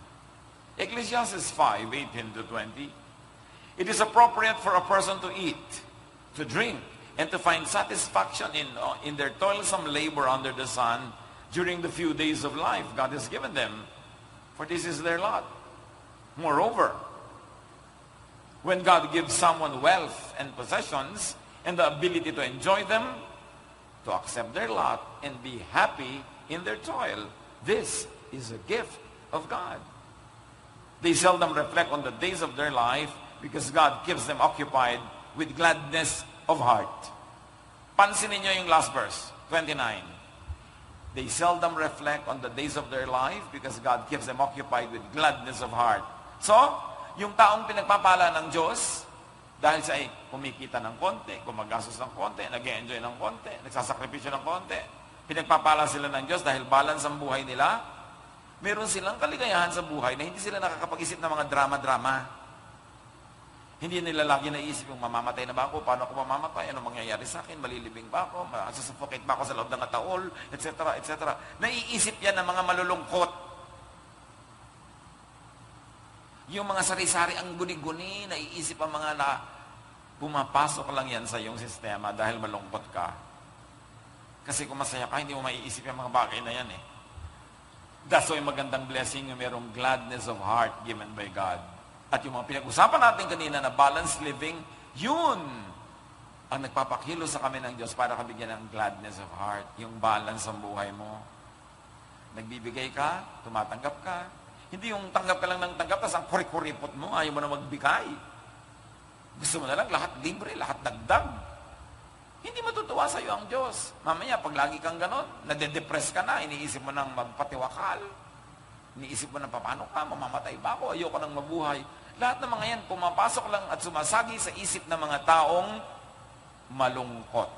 Ecclesiastes 5:18-20. It is appropriate for a person to eat, to drink, and to find satisfaction in their toilsome labor under the sun during the few days of life God has given them. For this is their lot. Moreover, when God gives someone wealth and possessions and the ability to enjoy them, to accept their lot and be happy in their toil, this is a gift of God. They seldom reflect on the days of their life because God keeps them occupied with gladness of heart. Pansinin niyo yung last verse, 29. They seldom reflect on the days of their life because God keeps them occupied with gladness of heart. So, yung taong pinagpapala ng Diyos, dahil siya ay kumikita ng konti, gumagastos ng konti, nag-enjoy ng konti, nagsasakripisyo ng konti, pinagpapala sila ng Diyos dahil balance ang buhay nila, meron silang kaligayahan sa buhay na hindi sila nakakapag-isip ng mga drama-drama. Hindi nila lagi naisip yung mamamatay na ba ako, paano ako mamamatay, ano mangyayari sa akin, malilibing ba ako, masasuffocate ba ako sa loob ng taol, etc., etc. Naiisip yan ng mga malulungkot. Yung mga sari-sari ang guni-guni, naiisip ang mga na pumapasok lang yan sa iyong sistema dahil malungkot ka. Kasi kung masaya ka, hindi mo maiisip yung mga bagay na yan eh. That's why magandang blessing yung merong gladness of heart given by God. At yung mga pinag-usapan natin kanina na balanced living, yun ang nagpapakilo sa kami ng Diyos para kabigyan ng gladness of heart. Yung balance ng buhay mo. Nagbibigay ka, tumatanggap ka. Hindi yung tanggap ka lang ng tanggap, tapos ang kurik-kuripot mo, ayaw mo na magbigay. Gusto mo na lang lahat libre, lahat dagdag. Hindi matutuwa sa iyo ang Diyos. Mamaya, pag lagi kang ganon, nade-depress ka na, iniisip mo nang magpatiwakal. Iniisip mo na, paano ka, mamamatay ba ako, ayoko nang mabuhay. Lahat ng mga yan, pumapasok lang at sumasagi sa isip ng mga taong malungkot.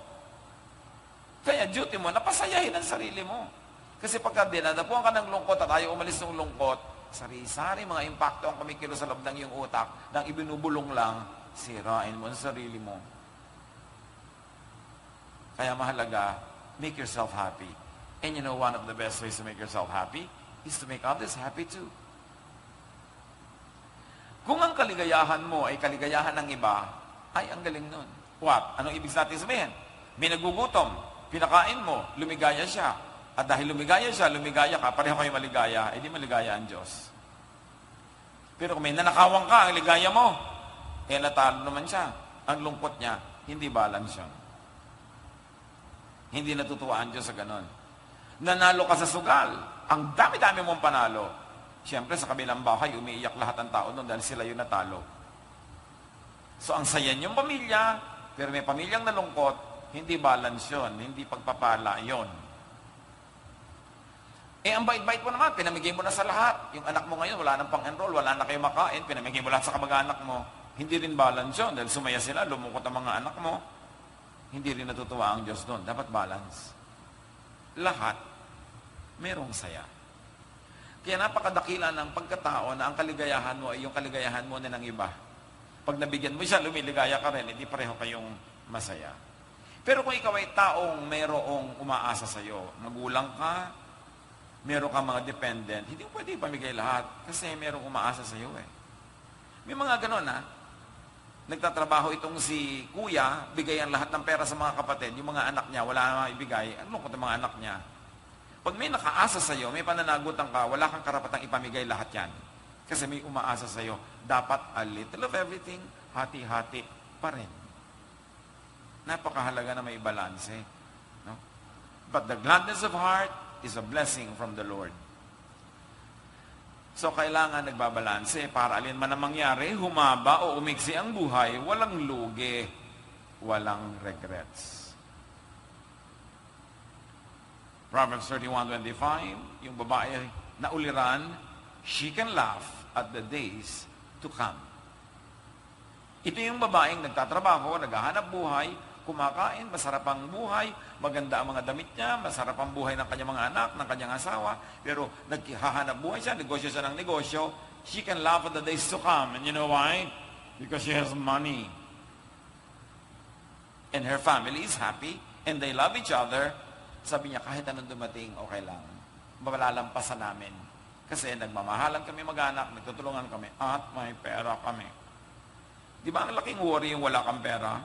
Kaya duty mo, napasayahin ang sarili mo. Kasi pagka dinadapuan ka ng lungkot at ayaw umalis ng lungkot, sari-sari mga impacto ang kumikilo sa loob ng iyong utak, nang ibinubulong lang, sirain mo ang sarili mo. Kaya mahalaga, make yourself happy. And you know, one of the best ways to make yourself happy is to make others happy too. Kung ang kaligayahan mo ay kaligayahan ng iba, ay ang galing nun. What? Anong ibig natin sabihin? May nagugutom, pinakain mo, lumigaya siya. At dahil lumigaya siya, lumigaya ka, pareho kayo maligaya, di maligaya ang Diyos. Pero kung may nanakawang ka, ang ligaya mo, natalo naman siya. Ang lungkot niya, hindi balance yun. Hindi natutuwa ang Diyos sa ganon. Nanalo ka sa sugal, ang dami-dami mong panalo. Siyempre, sa kabilang bahay, umiiyak lahat ng tao doon dahil sila yung natalo. So, ang saya niyong pamilya, pero may pamilyang nalungkot, hindi balance yun, hindi pagpapala yun. Ang bait-bait mo naman, pinamigay mo na sa lahat. Yung anak mo ngayon, wala nang pang-enroll, wala na kayo makain, pinamigay mo lahat sa kamag-anak mo. Hindi rin balance yun, dahil sumaya sila, lumungkot ang mga anak mo. Hindi rin natutuwa ang Diyos doon. Dapat balance. Lahat, merong saya. Kaya napakadakila ng pagkatao na ang kaligayahan mo ay yung kaligayahan mo na ng iba. Pag nabigyan mo siya, lumiligaya ka rin, hindi pareho kayong masaya. Pero kung ikaw ay taong mayroong umaasa sa iyo, magulang ka, meron kang mga dependent, hindi mo pwede ipamigay lahat kasi merong umaasa sa iyo eh. May mga ganon nagtatrabaho itong si kuya, bigayan lahat ng pera sa mga kapatid, yung mga anak niya, wala na ibigay, ano kung mga anak niya? Pag may nakaasa sa iyo, may pananagutan ka, wala kang karapatang ipamigay lahat yan. Kasi may umaasa sa iyo, dapat a little of everything, hati-hati pa rin. Napakahalaga na may balance. No? But the gladness of heart is a blessing from the Lord. So, kailangan nagbabalanse para alin man ang mangyari, humaba o umiksi ang buhay, walang lugi, walang regrets. Proverbs 31:25, yung babae na uliran, she can laugh at the days to come. Ito yung babaeng nagtatrabaho, naghahanap buhay, kumakain, masarap ang buhay, maganda ang mga damit niya, masarap ang buhay ng kanyang mga anak, ng kanyang asawa, pero naghahanap buhay siya, negosyo siya ng negosyo, she can laugh at the days to come. And you know why? Because she has money. And her family is happy, and they love each other. Sabi niya, kahit anong dumating, okay lang. Malalampasan namin. Kasi nagmamahalan kami mag-anak, nagtutulungan kami, at may pera kami. Di ba ang laking worry yung wala kang pera?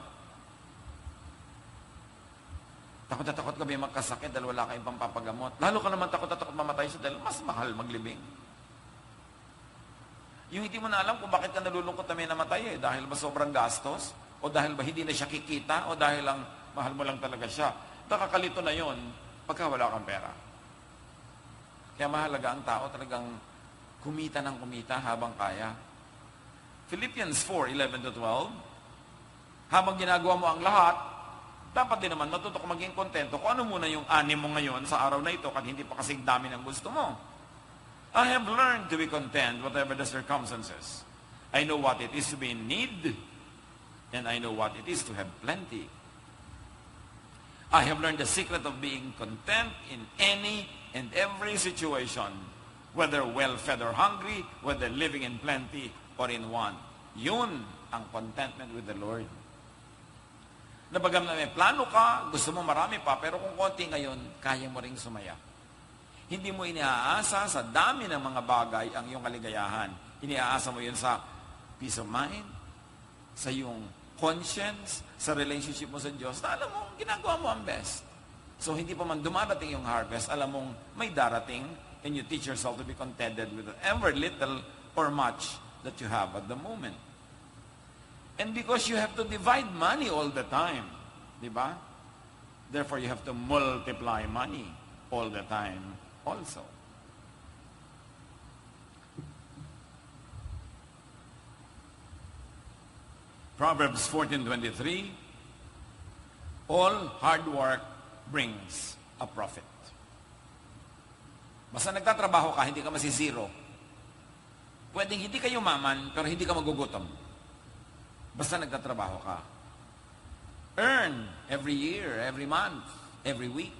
Takot na takot kami magkasakit dahil wala kayong pampapagamot. Lalo ka naman takot na takot mamatay siya dahil mas mahal maglibing. Yung hindi mo na alam kung bakit ka nalulungkot na may namatay dahil ba sobrang gastos? O dahil ba hindi na siya kikita? O dahil lang mahal mo lang talaga siya? Nakakalito na yon pagka wala kang pera. Kaya mahalaga ang tao talagang kumita ng kumita habang kaya. Philippians 4:11-12, habang ginagawa mo ang lahat, dapat din naman matuto ka maging kontento kung ano muna yung ani mo ngayon sa araw na ito at hindi pa kasing dami ng gusto mo. I have learned to be content whatever the circumstances. I know what it is to be in need, and I know what it is to have plenty. I have learned the secret of being content in any and every situation, whether well-fed or hungry, whether living in plenty or in want. Yun ang contentment with the Lord. Nabagam na may plano ka, gusto mo marami pa, pero kung konti ngayon, kaya mo ring sumaya. Hindi mo iniaasa sa dami ng mga bagay ang iyong kaligayahan. Iniaasa mo yun sa peace of mind, sa iyong conscience, sa relationship mo sa Diyos, na alam mo, ginagawa mo ang best. So, hindi pa man dumarating yung harvest, alam mong may darating, and you teach yourself to be contented with whatever little or much that you have at the moment. And because you have to divide money all the time, di ba? Therefore, you have to multiply money all the time also. Proverbs 14:23, all hard work brings a profit. Basta nagtatrabaho ka, hindi ka masisiro. Pwedeng hindi ka yumaman, pero hindi ka magugutom. Basta nagtatrabaho ka. Earn every year, every month, every week,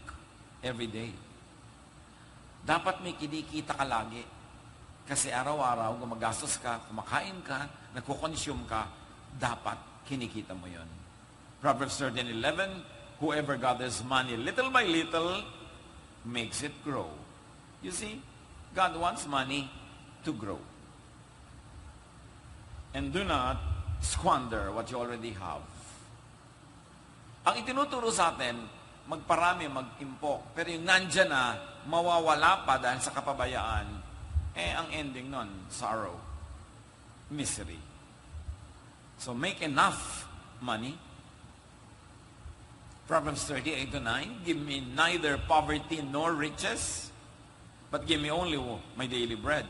every day. Dapat may kinikita ka lagi. Kasi araw-araw, gumagastos ka, kumakain ka, nagko-consume ka, dapat kinikita mo yon. Proverbs 13:11, whoever gathers money little by little makes it grow. You see, God wants money to grow. And do not squander what you already have. Ang itinuturo sa atin, magparami, mag-impok. Pero yung nandyan na, mawawala pa dahil sa kapabayaan, ang ending nun, sorrow, misery. So make enough money. Proverbs 38:9, give me neither poverty nor riches, but give me only my daily bread.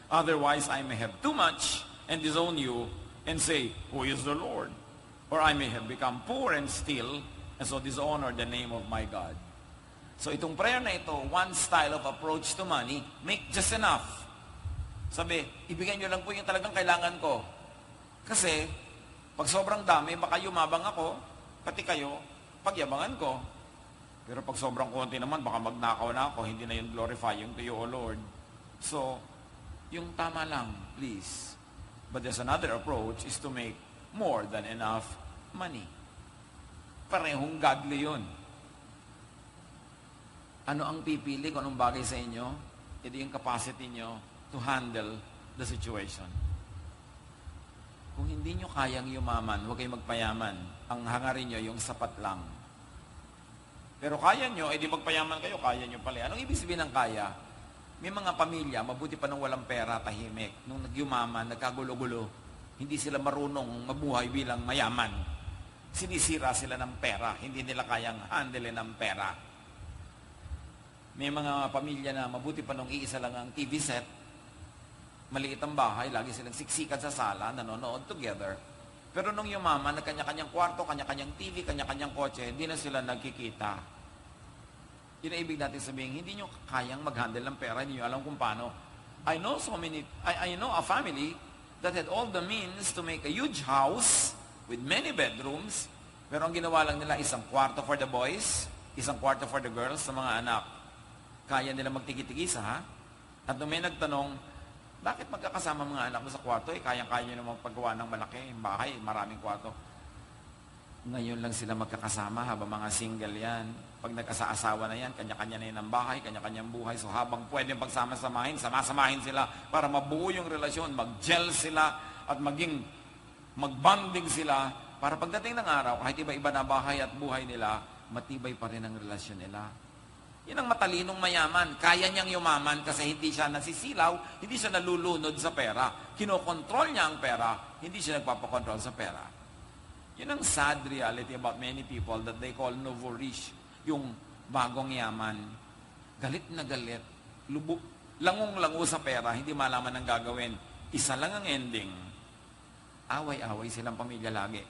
Otherwise, I may have too much and disown you and say, who is the Lord? Or I may have become poor and steal, and so dishonor the name of my God. So itong prayer na ito, one style of approach to money, make just enough. Sabi, ibigay nyo lang po yung talagang kailangan ko. Kasi, pag sobrang dami, baka yumabang ako, pati kayo, pagyabangan ko. Pero pag sobrang konti naman, baka magnakaw na ako, hindi na yung glorifying to you, O Lord. So, yung tama lang, please. But there's another approach is to make more than enough money. Parehong godly yun. Ano ang pipili kung anong bagay sa inyo? Ito yung capacity nyo to handle the situation. Kung hindi nyo kayang yumaman, huwag kayong magpayaman. Ang hangarin nyo, yung sapat lang. Pero kaya nyo, edi magpayaman kayo, kaya nyo pala. Anong ibig sabihin ng kaya? May mga pamilya, mabuti pa nung walang pera, tahimik. Nung nagyumaman, nagkagulo-gulo, hindi sila marunong mabuhay bilang mayaman. Sinisira sila ng pera, hindi nila kayang handle ng pera. May mga pamilya na mabuti pa nung iisa lang ang TV set, maliit ang bahay, lagi silang siksikan sa sala, nanonood together. Pero nung yumaman, nagkanya-kanyang kwarto, kanya-kanyang TV, kanya-kanyang kotse, hindi na sila nagkikita. Yun ang ibig natin sabihin, hindi nyo kayang mag-handle ng pera, hindi nyo alam kung paano. I know a family that had all the means to make a huge house with many bedrooms, pero ang ginawa lang nila, isang kwarto for the boys, isang kwarto for the girls, sa mga anak. Kaya nila magtigi-tigisa, ha? At nung may nagtanong, bakit magkakasama mga anak mo sa kwarto? Kayang-kaya nyo namang paggawa ng malaki, bahay, maraming kwarto. Ngayon lang sila magkakasama habang mga single yan. Pag nagkasaasawa na yan, kanya-kanya na yan ang bahay, kanya-kanyang buhay. So habang pwedeng pagsama-samahin, sama-samahin sila para mabuo yung relasyon, mag-gel sila at maging mag-bonding sila para pagdating ng araw, kahit iba-iba na bahay at buhay nila, matibay pa rin ang relasyon nila. Yan ang matalinong mayaman. Kaya niyang yumaman kasi hindi siya nasisilaw, hindi siya nalulunod sa pera. Kinokontrol niya ang pera, hindi siya nagpapakontrol sa pera. Yun ang sad reality about many people that they call nouveau riche, yung bagong yaman. Galit na galit, lubog, langong-lango sa pera, hindi malaman ang gagawin. Isa lang ang ending. Away-away silang pamilya lagi.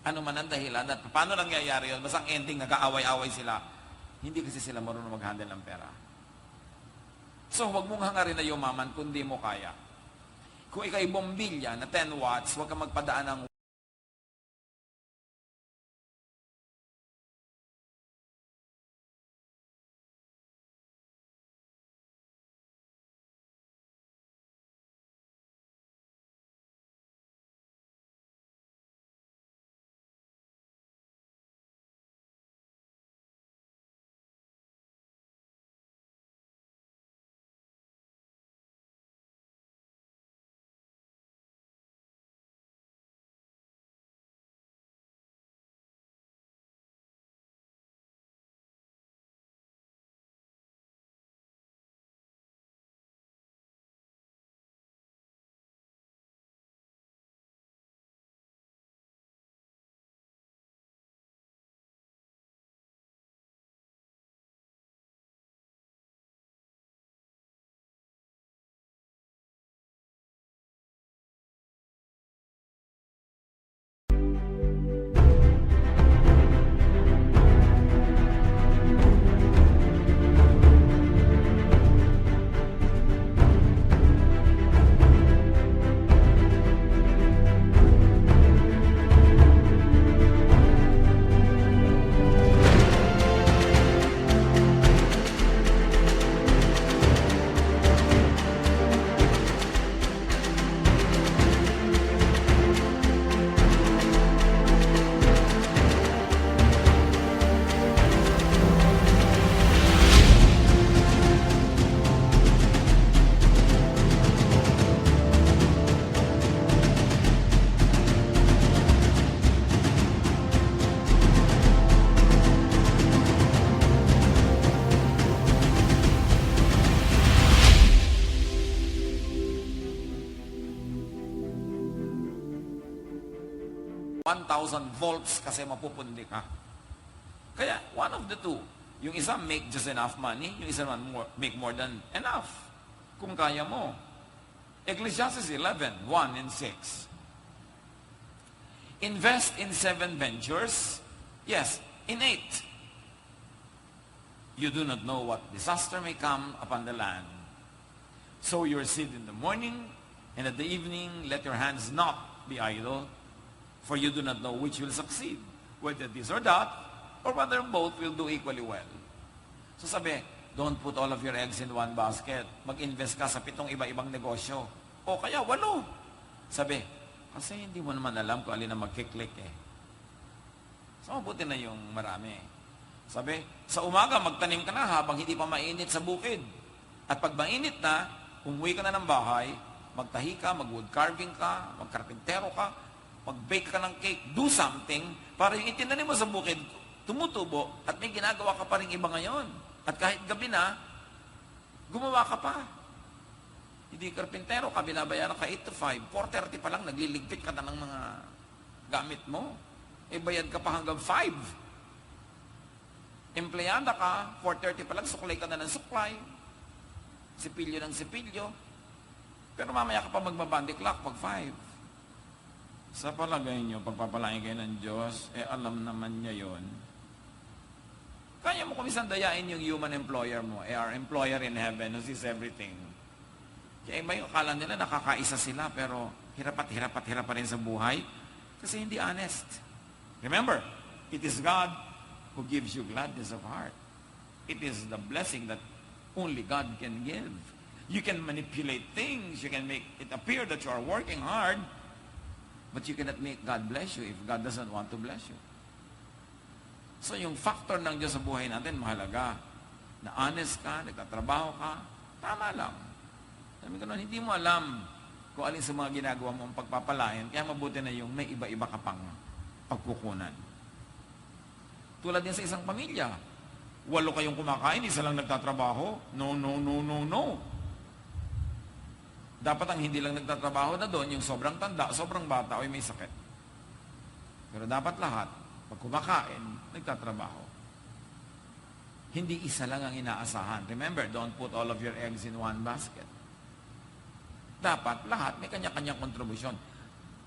Ano man ang dahilan at paano nangyayari yun? Basta ang ending, nag-aaway-away sila. Hindi kasi sila marunong mag-handle ng pera. So, huwag mong hangarin na yumaman kung di mo kaya. Kung ikay bombilya na 10 watts, huwag kang magpadaan ng 1,000 volts kasi mapupundi ka. Kaya, one of the two. Yung isa, make just enough money. Yung isa naman, make more than enough. Kung kaya mo. Ecclesiastes 11, 1 and 6. Invest in 7 ventures. Yes, in 8. You do not know what disaster may come upon the land. Sow your seed in the morning, and at the evening, let your hands not be idle, for you do not know which will succeed, whether this or that, or whether both will do equally well. So sabi, don't put all of your eggs in one basket. Mag-invest ka sa 7 iba-ibang negosyo. O kaya 8. Sabi, kasi hindi mo naman alam kung alin na magkiklik eh. So mabuti na yung marami. Sabi, sa umaga magtanim ka na habang hindi pa mainit sa bukid. At pag mainit na, umuwi ka na ng bahay, magtahi ka, mag-wood carving ka, magkarpintero ka, mag-bake ka ng cake, do something para yung itinanim mo sa bukid, tumutubo at may ginagawa ka pa rin iba ngayon. At kahit gabi na, gumawa ka pa. Hindi karpintero ka, binabayaran ka 8 to 5, 4:30 pa lang, nagliligpit ka na ng mga gamit mo. E bayad ka pa hanggang 5. Empleyada ka, 4:30 pa lang, suklay ka na ng suklay. Sipilyo ng sipilyo. Pero mamaya ka pa magbabandiclock pag 5. Sa palagay nyo, pagpapalain kayo ng Diyos, alam naman niya yon. Kaya mo kumisan dayain yung human employer mo, our employer in heaven who sees everything. Kaya iba yung akala nila nakakaisa sila, pero hirap pa rin sa buhay kasi hindi honest. Remember, it is God who gives you gladness of heart. It is the blessing that only God can give. You can manipulate things, you can make it appear that you are working hard, but you cannot make God bless you if God doesn't want to bless you. So yung factor ng Diyos sa buhay natin, mahalaga. Na honest ka, nagtatrabaho ka, tama lang. Sabi ko nun, hindi mo alam kung alin sa mga ginagawa mo ang pagpapalain, kaya mabuti na yung may iba-iba ka pang pagkukunan. Tulad din sa isang pamilya. 8 kayong kumakain, isa lang nagtatrabaho. No. Dapat ang hindi lang nagtatrabaho na doon, yung sobrang tanda, sobrang bata, o may sakit. Pero dapat lahat, pag kumakain, nagtatrabaho. Hindi isa lang ang inaasahan. Remember, don't put all of your eggs in one basket. Dapat lahat may kanya-kanyang kontribusyon.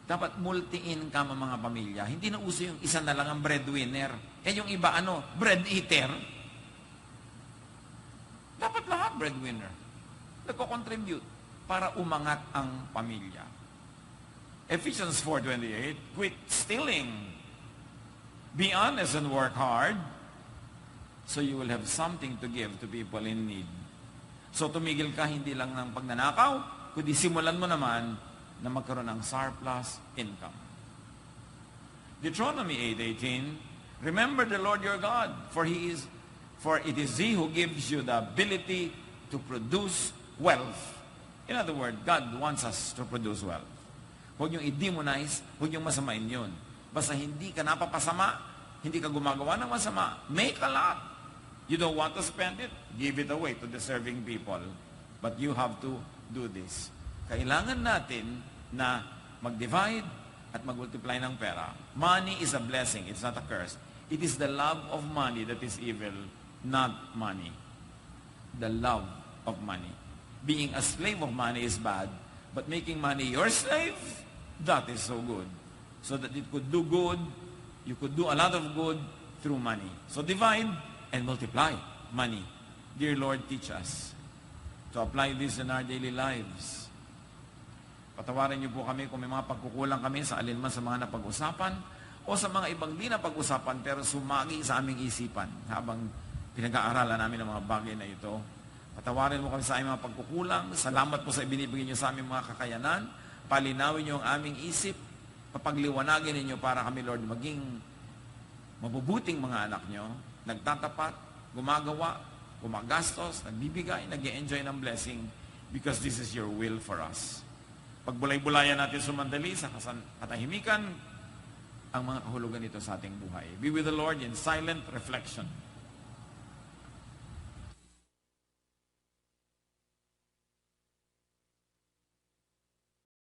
Dapat multi-income ang mga pamilya. Hindi na uso yung isa na lang ang breadwinner. Yung iba, bread eater. Dapat lahat breadwinner. Nagko-contribute para umangat ang pamilya. Ephesians 4:28, quit stealing. Be honest and work hard so you will have something to give to people in need. So tumigil ka hindi lang ng pagnanakaw, kundi simulan mo naman na magkaroon ng surplus income. Deuteronomy 8:18, remember the Lord your God, for it is He who gives you the ability to produce wealth. In other words, God wants us to produce wealth. Huwag niyong i-demonize, huwag niyong masamain yun. Basta hindi ka napapasama, hindi ka gumagawa ng masama, make a lot. You don't want to spend it, give it away to deserving people. But you have to do this. Kailangan natin na mag-divide at mag-multiply ng pera. Money is a blessing, it's not a curse. It is the love of money that is evil, not money. The love of money. Being a slave of money is bad, but making money your slave, that is so good. So that it could do good, you could do a lot of good through money. So divide and multiply money. Dear Lord, teach us to apply this in our daily lives. Patawarin niyo po kami kung may mga pagkukulang kami sa alinman sa mga napag-usapan o sa mga ibang di napag-usapan pero sumagi sa aming isipan habang pinag-aaralan namin ang mga bagay na ito. Patawarin mo kami sa aming mga pagkukulang. Salamat po sa ibinibigay niyo sa aming mga kakayanan. Palinawin niyo ang aming isip. Papagliwanagin ninyo para kami, Lord, maging mabubuting mga anak niyo. Nagtatapat, gumagawa, gumagastos, nagbibigay, nag-e-enjoy ng blessing because this is your will for us. Pagbulay-bulayan natin sumandali sa katahimikan ang mga kahulugan nito sa ating buhay. Be with the Lord in silent reflection.